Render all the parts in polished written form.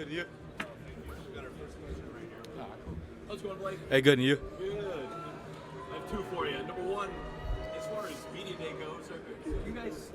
Good, you? We got our first question right here. How's it going, Blake? Hey, good, and you? Good. I have two for you. Number one, as far as media day goes, you guys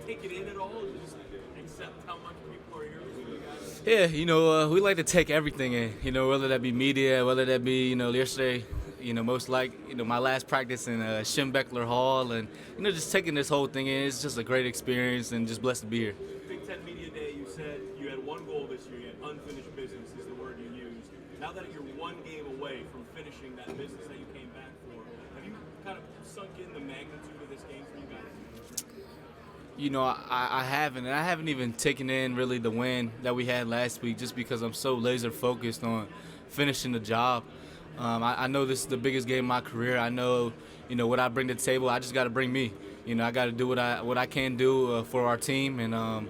take it in at all? Or just accept how much people are here with you guys? Yeah, we like to take everything in, whether that be media, whether that be, yesterday, my last practice in Schembeckler Hall, and, just taking this whole thing in. It's just a great experience and just blessed to be here. Big Ten Media Day, you said you had one goal this year. You had unfinished business is the word you used. Now that you're one game away from finishing that business that you came back for, have you kind of sunk in the magnitude of this game for you guys? I haven't, and I haven't even taken in really the win that we had last week just because I'm so laser focused on finishing the job. I know this is the biggest game of my career. I know, what I bring to the table. I just got to bring me. I got to do what I can do for our team, and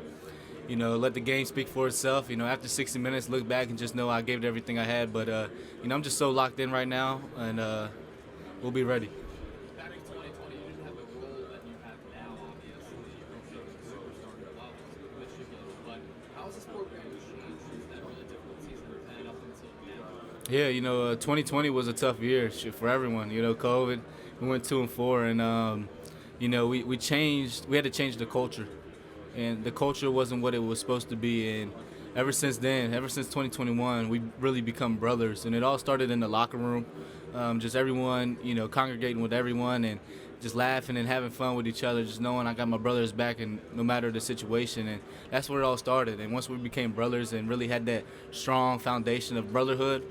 let the game speak for itself. After 60 minutes, look back and just know I gave it everything I had. But I'm just so locked in right now, and we'll be ready. Back in 2020, you didn't have the role that you have now, obviously. You're a superstar level in Michigan. But how has the sport really changed since that really difficult season we've had up until now? Yeah, 2020 was a tough year for everyone. COVID, we went 2-4, and we changed. We had to change the culture, and the culture wasn't what it was supposed to be. And ever since then, ever since 2021, we really become brothers. And it all started in the locker room, just everyone, congregating with everyone and just laughing and having fun with each other, just knowing I got my brothers back, and no matter the situation. And that's where it all started. And once we became brothers and really had that strong foundation of brotherhood,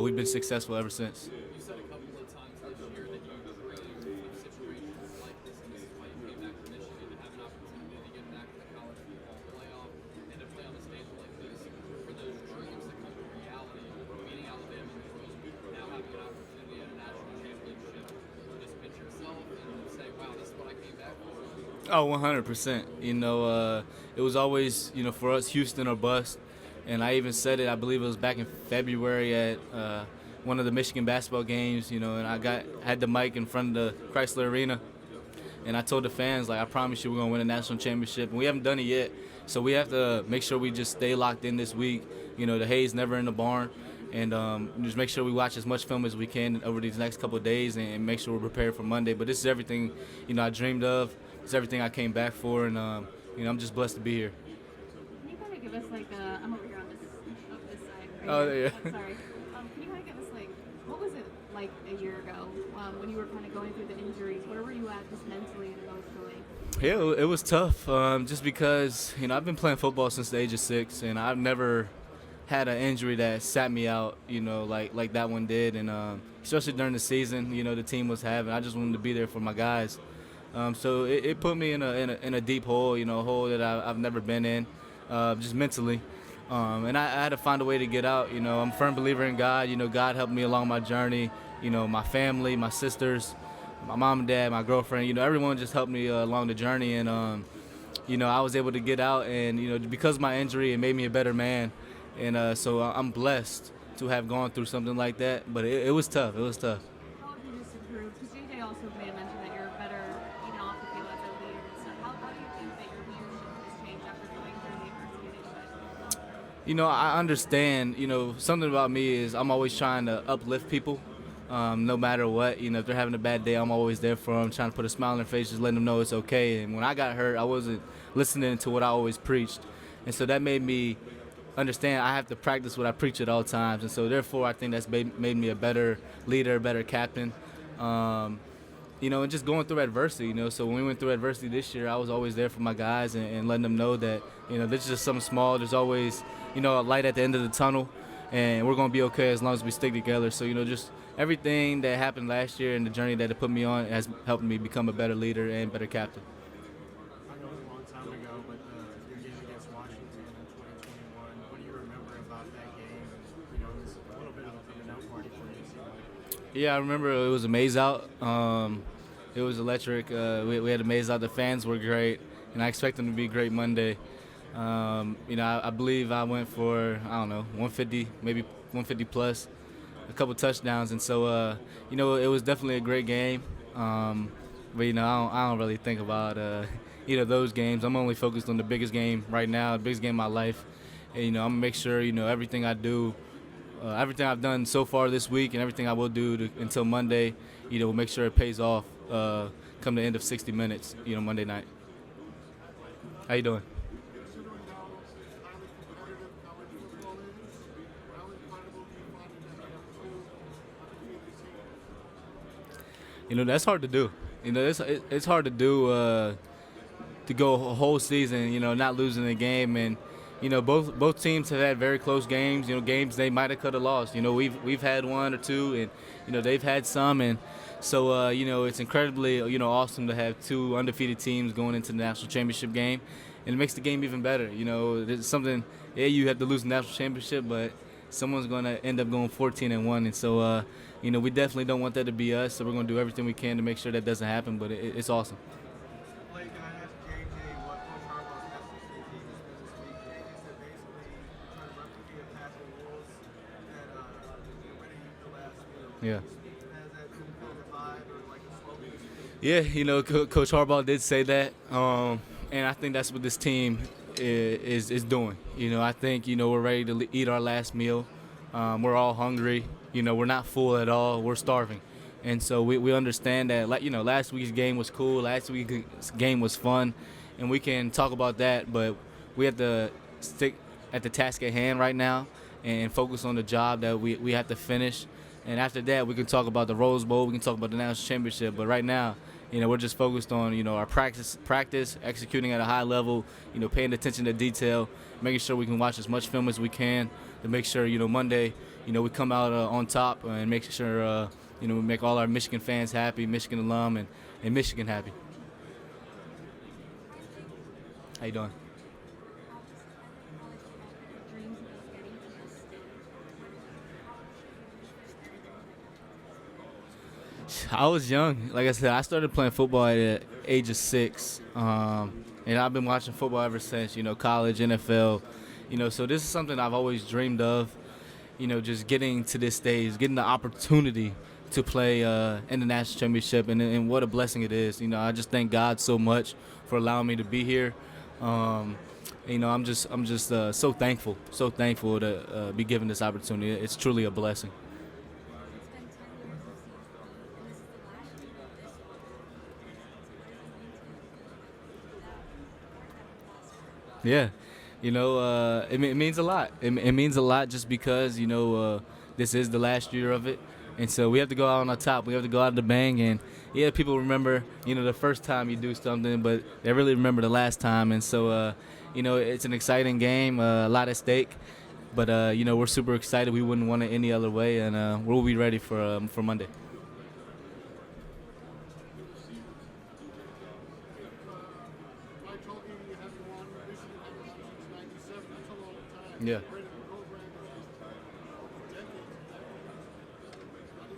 we've been successful ever since. You said a couple of times this year that you created situations like this, and this is why you came back to Michigan to have an opportunity to get back to the college football playoff and to play on the stage like this. For those dreams to come to reality, beating Alabama in the Rose Bowl, now having an opportunity at a national championship, just pinch yourself and say, wow, this is what I came back for. Oh, 100%. It was always, for us, Houston or bust. And I even said it, I believe it was back in February at one of the Michigan basketball games, and I had the mic in front of the Chrysler Arena. And I told the fans, I promise you we're going to win a national championship. And we haven't done it yet. So we have to make sure we just stay locked in this week. The hay's never in the barn. And just make sure we watch as much film as we can over these next couple of days and make sure we're prepared for Monday. But this is everything, I dreamed of. It's everything I came back for. And, I'm just blessed to be here. Can you kind of give us I'm over here on this side. Right Oh, here. yeah. I'm sorry. Can you kind of give us what was it like a year ago when you were kind of going through the injuries? Where were you at just mentally and emotionally? Yeah, it was tough. Just because I've been playing football since the age of 6, and I've never had an injury that sat me out. Like that one did, and especially during the season, the team was having. I just wanted to be there for my guys. So it put me in a deep hole, a hole that I've never been in, just mentally. And I had to find a way to get out. I'm a firm believer in God. God helped me along my journey. My family, my sisters, my mom and dad, my girlfriend. Everyone just helped me along the journey. And, I was able to get out. And, because of my injury, it made me a better man. And so I'm blessed to have gone through something like that. But it was tough. It was tough. How have you just improved? Because JJ also made a mention that you're better even off the field as a leader and stuff. How do you think that your leadership has changed after going through the adversity that you had? I understand, something about me is I'm always trying to uplift people, no matter what. If they're having a bad day, I'm always there for them, trying to put a smile on their face, just letting them know it's okay. And when I got hurt, I wasn't listening to what I always preached. And so that made me understand I have to practice what I preach at all times. And so therefore, I think that's made me a better leader, better captain. And just going through adversity, So when we went through adversity this year, I was always there for my guys and letting them know that, this is just something small. There's always, a light at the end of the tunnel, and we're going to be okay as long as we stick together. So, just everything that happened last year and the journey that it put me on has helped me become a better leader and better captain. I know it was a long time ago, but your game against Washington in 2021, what do you remember about that game? And, it was a little bit of a coming out party for you, it seemed like. Yeah, I remember it was a maze out. It was electric. We had a maze out. The fans were great, and I expect them to be great Monday. I believe I went for, 150, maybe 150 plus, a couple touchdowns. And so, it was definitely a great game. But, I don't really think about, those games. I'm only focused on the biggest game right now, the biggest game of my life. And, I'm gonna make sure everything I do, everything I've done so far this week, and everything I will do until Monday, will make sure it pays off come the end of 60 minutes, Monday night. How you doing? Considering how highly competitive college football is, how incredible do you find it that you have two undefeated teams? That's hard to do. It's hard to do to go a whole season, not losing a game, and both teams have had very close games. Games they might have could have lost. We've had one or two, and they've had some, and so it's incredibly awesome to have two undefeated teams going into the national championship game, and it makes the game even better. There's something. Yeah, you have to lose the national championship, but someone's going to end up going 14-1, and so we definitely don't want that to be us. So we're going to do everything we can to make sure that doesn't happen. But it's awesome. Blake, can I ask JJ what Coach Harbaugh's message to the team has been this week? JJ said basically trying to replicate past rules that you're winning the last Yeah. Has that some kind of vibe or like a slogan? Yeah, Coach Harbaugh did say that, and I think that's what this team is doing. I think we're ready to eat our last meal. We're all hungry. We're not full at all. We're starving, and so we understand that. Last week's game was cool. Last week's game was fun, and we can talk about that. But we have to stick at the task at hand right now and focus on the job that we have to finish. And after that, we can talk about the Rose Bowl. We can talk about the national championship. But right now, we're just focused on our practice, executing at a high level. Paying attention to detail, making sure we can watch as much film as we can to make sure Monday, we come out on top and make sure we make all our Michigan fans happy, Michigan alum, and Michigan happy. How you doing? I was young. Like I said, I started playing football at the age of 6, and I've been watching football ever since. College, NFL. So this is something I've always dreamed of. Just getting to this stage, getting the opportunity to play in the national championship, and what a blessing it is. I just thank God so much for allowing me to be here. I'm just so thankful to be given this opportunity. It's truly a blessing. Yeah, it means a lot. It means a lot just because this is the last year of it, and so we have to go out on the top. We have to go out of the bang, and yeah, people remember the first time you do something, but they really remember the last time, and so it's an exciting game, a lot at stake, but we're super excited. We wouldn't want it any other way, and we'll be ready for Monday. By talking, you haven't won, Michigan hasn't won since '97. That's a long time. Yeah. Great program for decades and decades. How do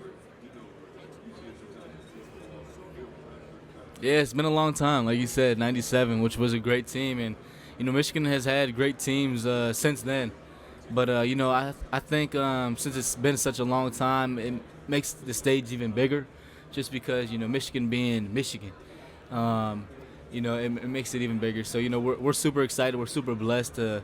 you Yeah, it's been a long time. Like you said, 97, which was a great team. And, Michigan has had great teams since then. But, I think since it's been such a long time, it makes the stage even bigger just because, Michigan being Michigan. It makes it even bigger. So, we're super excited. We're super blessed to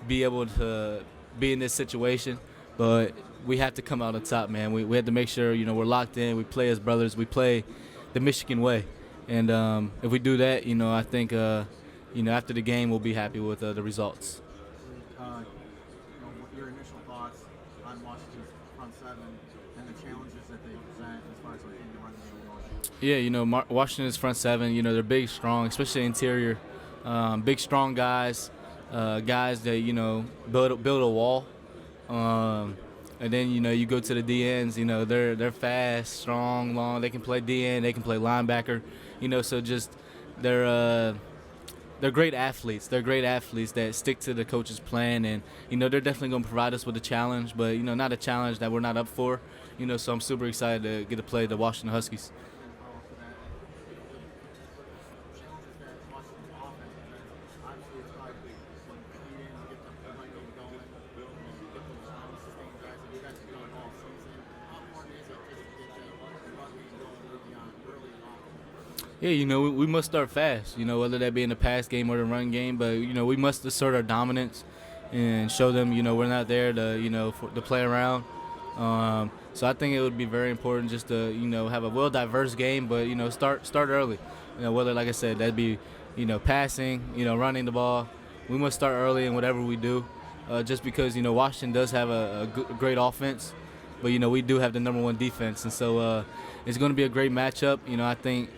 be able to be in this situation. But we have to come out on top, man. We have to make sure, we're locked in. We play as brothers. We play the Michigan way. And if we do that, I think, after the game, we'll be happy with the results. Your initial thoughts on Washington's front seven and the challenges that they present as far as like in the run game and all that? Yeah, Washington's front seven, they're big, strong, especially interior. Big, strong guys, guys that, build a wall. And then, you go to the DNs, they're fast, strong, long. They can play DN, they can play linebacker, so just they're great athletes. They're great athletes that stick to the coach's plan, and, they're definitely going to provide us with a challenge, but, not a challenge that we're not up for, so I'm super excited to get to play the Washington Huskies. Yeah, we must start fast, whether that be in the pass game or the run game, but, we must assert our dominance and show them, we're not there to, to play around. So I think it would be very important just to, have a diverse game, but, start early. Whether, like I said, that'd be, passing, running the ball. We must start early in whatever we do, just because, Washington does have a great offense, but, we do have the number one defense. And so it's going to be a great matchup. I think,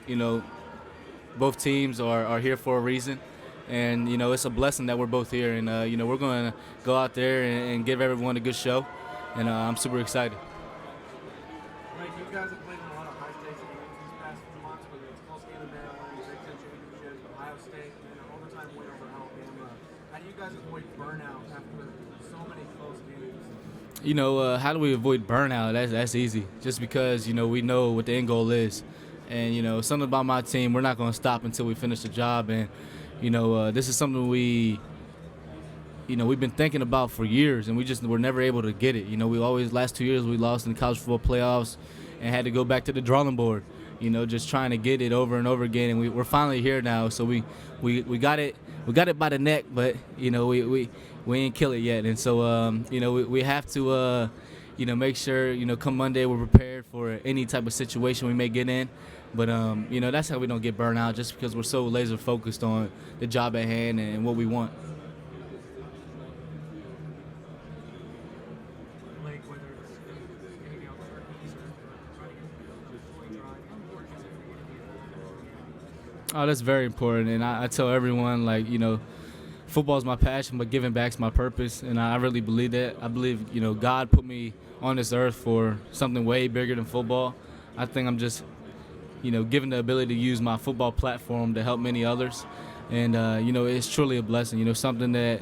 both teams are here for a reason. And, it's a blessing that we're both here. And, we're going to go out there and give everyone a good show. And I'm super excited. Mike, you guys have played in a lot of high-stakes games these past few months, whether it's close game in Maryland, Big Ten Championship, Ohio State, and an overtime win over Alabama. How do you guys avoid burnout after so many close games? How do we avoid burnout? That's easy. Just because, we know what the end goal is. And, something about my team, we're not going to stop until we finish the job. And, this is something we've been thinking about for years, and we're never able to get it. Last 2 years we lost in the college football playoffs and had to go back to the drawing board, just trying to get it over and over again. And we're finally here now, so we got it by the neck, but we ain't kill it yet. And so we have to make sure come Monday we're prepared for any type of situation we may get in. But that's how we don't get burnt out, just because we're so laser focused on the job at hand and what we want. Oh, that's very important, and I tell everyone, football is my passion, but giving back is my purpose, and I really believe that. I believe, God put me on this earth for something way bigger than football. I think I'm just, given the ability to use my football platform to help many others, and, it's truly a blessing, something that,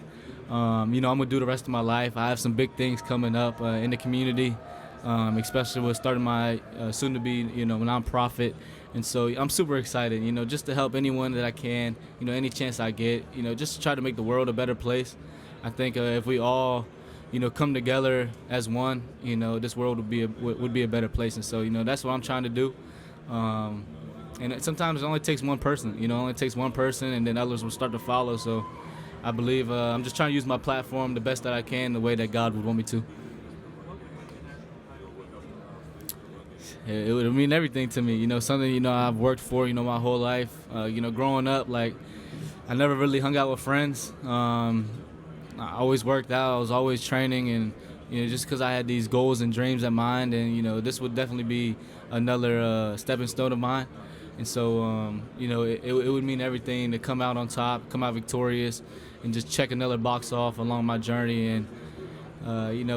I'm going to do the rest of my life. I have some big things coming up in the community, especially with starting my soon-to-be, nonprofit. And so I'm super excited, just to help anyone that I can, any chance I get, just to try to make the world a better place. I think if we all, come together as one, this world would be a better place. And so, that's what I'm trying to do. And sometimes it only takes one person, and then others will start to follow. So I believe I'm just trying to use my platform the best that I can, the way that God would want me to. It would mean everything to me, something, I've worked for, my whole life. Growing up, I never really hung out with friends. I always worked out. I was always training, and, just because I had these goals and dreams in mind, and, this would definitely be another stepping stone of mine. And so, it would mean everything to come out on top, come out victorious, and just check another box off along my journey. And,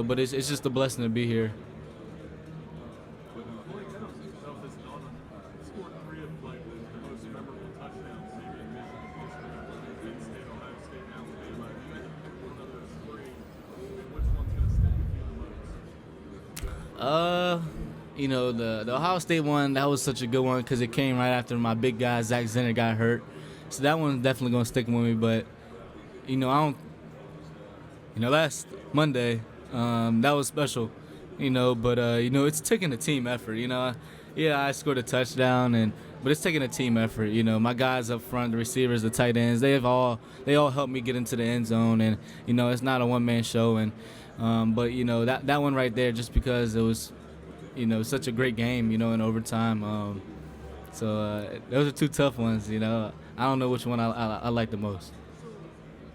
but it's just a blessing to be here. The Ohio State one, that was such a good one because it came right after my big guy, Zach Zenner, got hurt. So that one's definitely going to stick with me. But, last Monday, that was special, but, it's taking a team effort, Yeah, I scored a touchdown, but it's taking a team effort. My guys up front, the receivers, the tight ends, they all helped me get into the end zone. And, it's not a one-man show. And, but, that one right there, just because it was, such a great game, in overtime. So those are two tough ones, I don't know which one I like the most.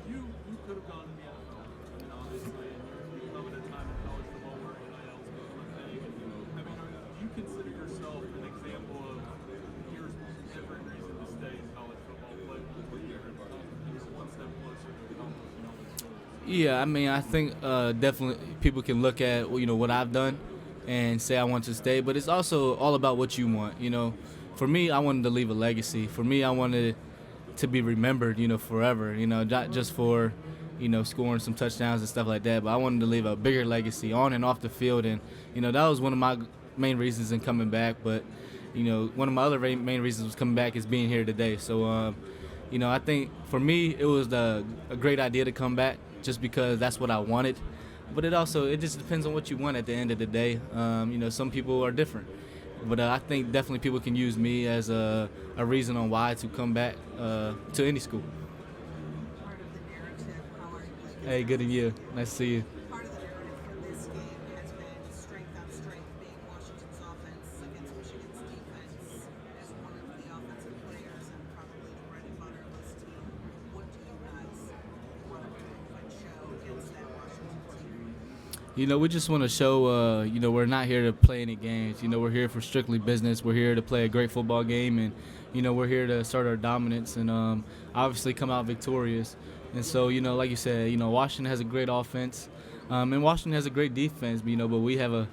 You could have gone to the NFL, obviously, and you're limited time in college football where NIL is become a thing. Do you consider yourself an example of here's every reason to stay in college football, play for a year, and you're one step closer to accomplishing all those goals? Yeah, I think definitely people can look at, what I've done and say I want to stay, but it's also all about what you want. For me, I wanted to leave a legacy. For me, I wanted to be remembered, forever, not just for, scoring some touchdowns and stuff like that, but I wanted to leave a bigger legacy on and off the field. And, that was one of my main reasons in coming back. But, one of my other main reasons was coming back is being here today. So, I think for me, it was a great idea to come back just because that's what I wanted. But it just depends on what you want at the end of the day. Some people are different. But I think definitely people can use me as a reason on why to come back to any school. Part of the narrative, how are you Hey, good to you. Nice to see you. Part of the narrative for this game has been strength on strength, being Washington's offense against Michigan's defense as one of the offensive players and probably the bread and butter of this team. What do you guys want to prove and show against that Washington team? We just want to show, we're not here to play any games. We're here for strictly business. We're here to play a great football game, and, we're here to assert our dominance and obviously come out victorious. And so, like you said, Washington has a great offense, and Washington has a great defense, but we have a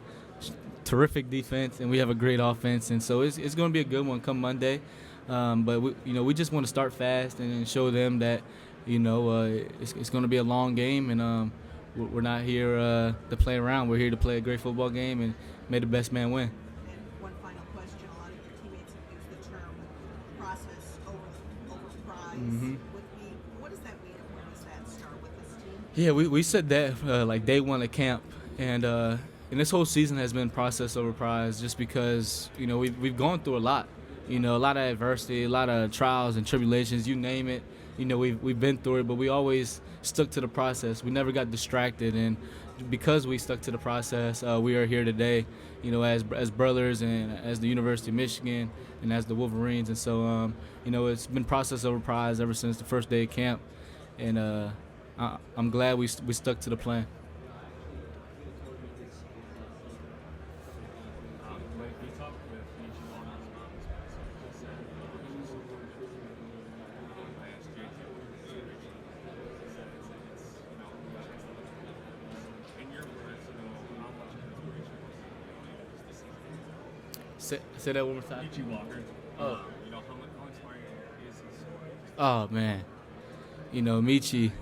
terrific defense, and we have a great offense. And so it's going to be a good one come Monday. But, we just want to start fast and show them that, it's going to be a long game, and we're not here to play around. We're here to play a great football game and may the best man win. And one final question: a lot of your teammates have used the term "process over prize." Mm-hmm. What does that mean, and where does that start with this team? Yeah, we said that like day one of camp, and this whole season has been process over prize, just because we've gone through a lot, a lot of adversity, a lot of trials and tribulations, you name it. We've been through it, but we always stuck to the process. We never got distracted, and because we stuck to the process, we are here today, as brothers and as the University of Michigan and as the Wolverines. And so, it's been process over prize ever since the first day of camp, and I'm glad we stuck to the plan. We talked with Michi on this past in your words, how much inspiration Say that one more time. Michi Walker. Oh. How inspiring is his story? Oh man, Michi,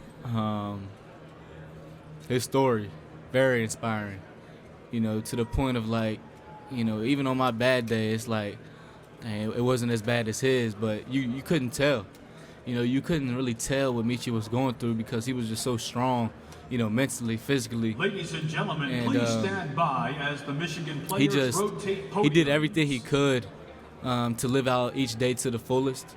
his story, very inspiring. To the point of like, even on my bad day, it's like, man, it wasn't as bad as his, but you couldn't tell. You couldn't really tell what Michi was going through because he was just so strong, mentally, physically. Ladies and gentlemen, And, please stand by as the Michigan players rotate podiums. He did everything he could to live out each day to the fullest.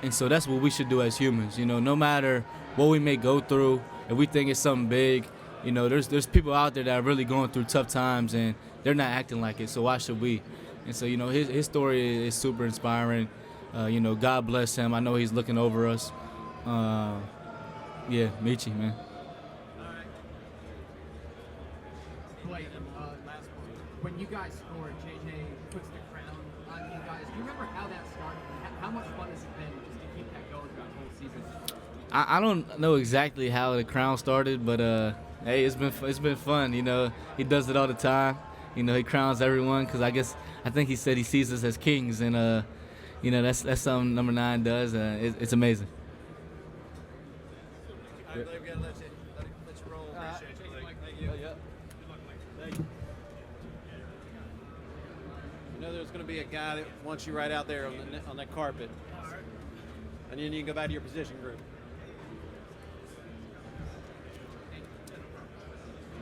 And so that's what we should do as humans. No matter what we may go through, if we think it's something big, there's people out there that are really going through tough times and they're not acting like it. So why should we? And so his story is super inspiring. God bless him. I know he's looking over us. Yeah, Michi, man. Blake, last one. When you guys scored, JJ puts the crown on you guys. Do you remember how that started? How much fun has it been just to keep that going throughout the whole season? I don't know exactly how the crown started, but hey, it's been fun. He does it all the time. He crowns everyone because I think he said he sees us as kings, and that's something number 9 does. It's amazing. We've got to let you roll. Appreciate you. Thank you. There's going to be a guy that wants you right out there on that carpet. And then you can go back to your position group.